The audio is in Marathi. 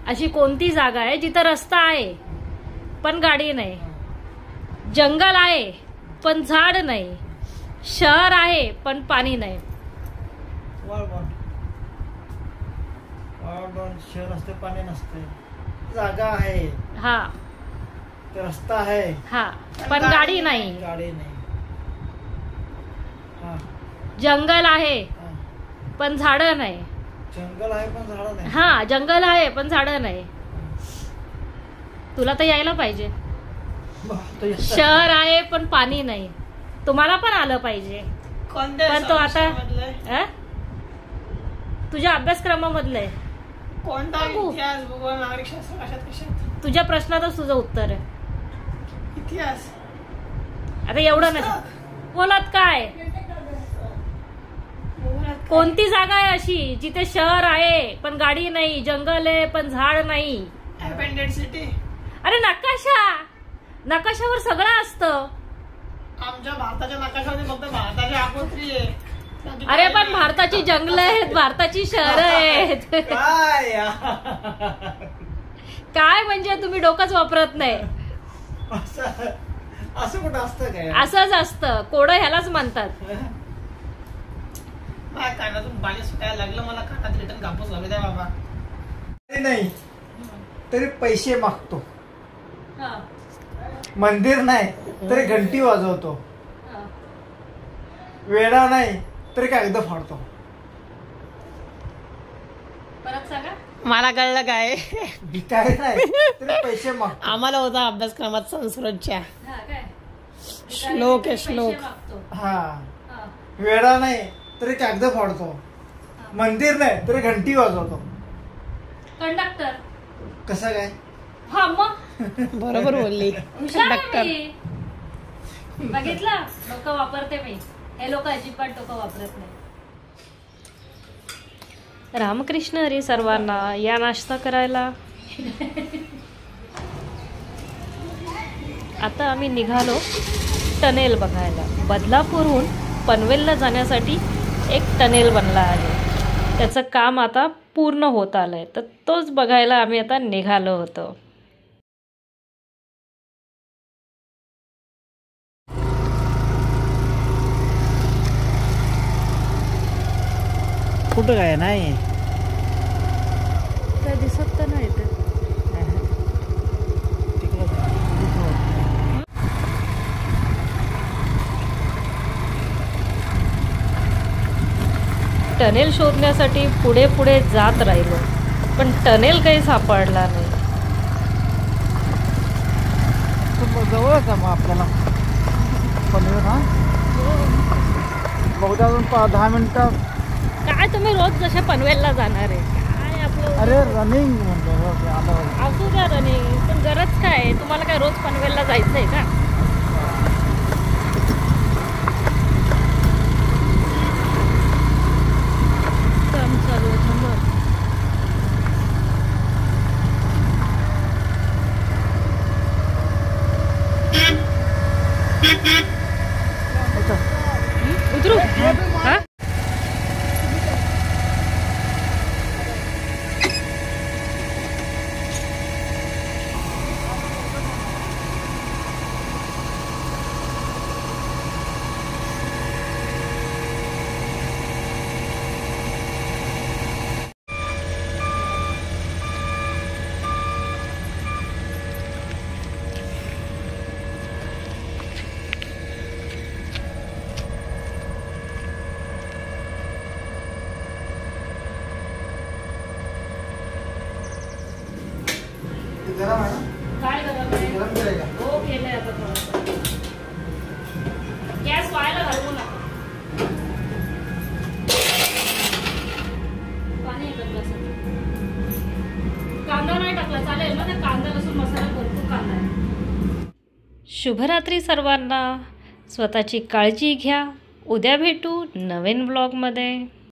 अशी कोणती जागा आहे जिथं रस्ता आहे पण गाडी नाही, जंगल आहे पण झाड नाही, शहर आहे पण पाणी नाही? शहर असते पाणी नसते, जागा आहे हा, रस्ता आहे हा, पण गाडी नाही, गाडी नाही, जंगल आहे पण झाड नाही, जंगल आहे पण झाड नाही, हा, जंगल आहे पण झाड नाही. तुला तर यायला पाहिजे. शहर आहे पण पाणी नाही, तुम्हाला पण आलं पाहिजे. पण तो आता तुझ्या अभ्यासक्रमामधलं आहे. कोणता इतिहास, भूगोल, नागरिकशास्त्र, कशात तुझ्या प्रश्नातच तुझं उत्तर आहे. इतिहास आता एवढं नाही बोलत. काय कोणती जागा आहे अशी जिथे शहर आहे पण गाडी नाही, जंगल आहे पण झाड नाही? Abundant city. अरे नकाशा, नकाशावर सगळं असतं. आमच्या भारताच्या नकाशामध्ये फक्त भारताची आकृती आहे. अरे पण भारताची जंगल आहेत, भारताची शहर आहेत. काय म्हणजे तुम्ही डोकंच वापरत नाही. असं कुठं असतं काय? असंच असतं, कोडं ह्यालाच म्हणतात. कानातून पाणी सुटायला लागलं, मला कानात रिटर्न कापूस घालू द्या बाबा. नाही तरी पैसे मागतो, मंदिर नाही तरी घंटी वाजवतो, वेडा नाही तरी कागद फाडतो. परत सांगा. मला कळलं काय. भिकारी नाही तरी पैसे मागतो. आम्हाला होता अभ्यासक्रमात संस्कृतच्या श्लोक आहे, श्लोक. हा, वेडा नाही तरी कागद फाडतो, मंदिर नाही तरी घंटी वाजवतो. कंडक्टर. कसं काय? हा मग बरोबर बोलली. कंडक्टर. बघितलं, डोकं वापरते मी. हे लोक अजिबात डोकं वापरत नाही. रामकृष्ण हरी सर्वांना. या नाश्ता करायला. आता आम्ही निघालो टनेल बघायला. बदलापूरहून पनवेलला जाण्यासाठी एक टनेल बनला आहे. त्याचं काम आता पूर्ण होत आलंय, तर तोच बघायला आम्ही आता निघालो होतो. कुठं काय नाही, काय दिसत तर नाही ते. टनेल शोधण्यासाठी पुढे पुढे जात राहिलो, पण टनेल काही सापडला नाही. जवळच आहे मग आपल्याला पनवेल. हा, बहुधा अजून 10 मिनिटं. काय तुम्ही रोज जसे पनवेलला जाणार आहे? काय आपलं. अरे रनिंग म्हणतो. असू द्या रनिंग, पण गरज काय? तुम्हाला काय रोज पनवेलला जायचंय का? काम चालू आहे. उतरू. हा, गरम आहे ना? काय गरम आहे? गरम केलंय का? हो केलंय. आता थोडंसं गॅस व्हायला घालवू नका. पाणी येतं ग्लासात. कांदा नाही टाकला चालेल ना? त्या कांदा लसूण मसाला भरपूर कांदा आहे. शुभरात्री सर्वांना. स्वतःची काळजी घ्या. उद्या भेटू नवीन ब्लॉगमध्ये.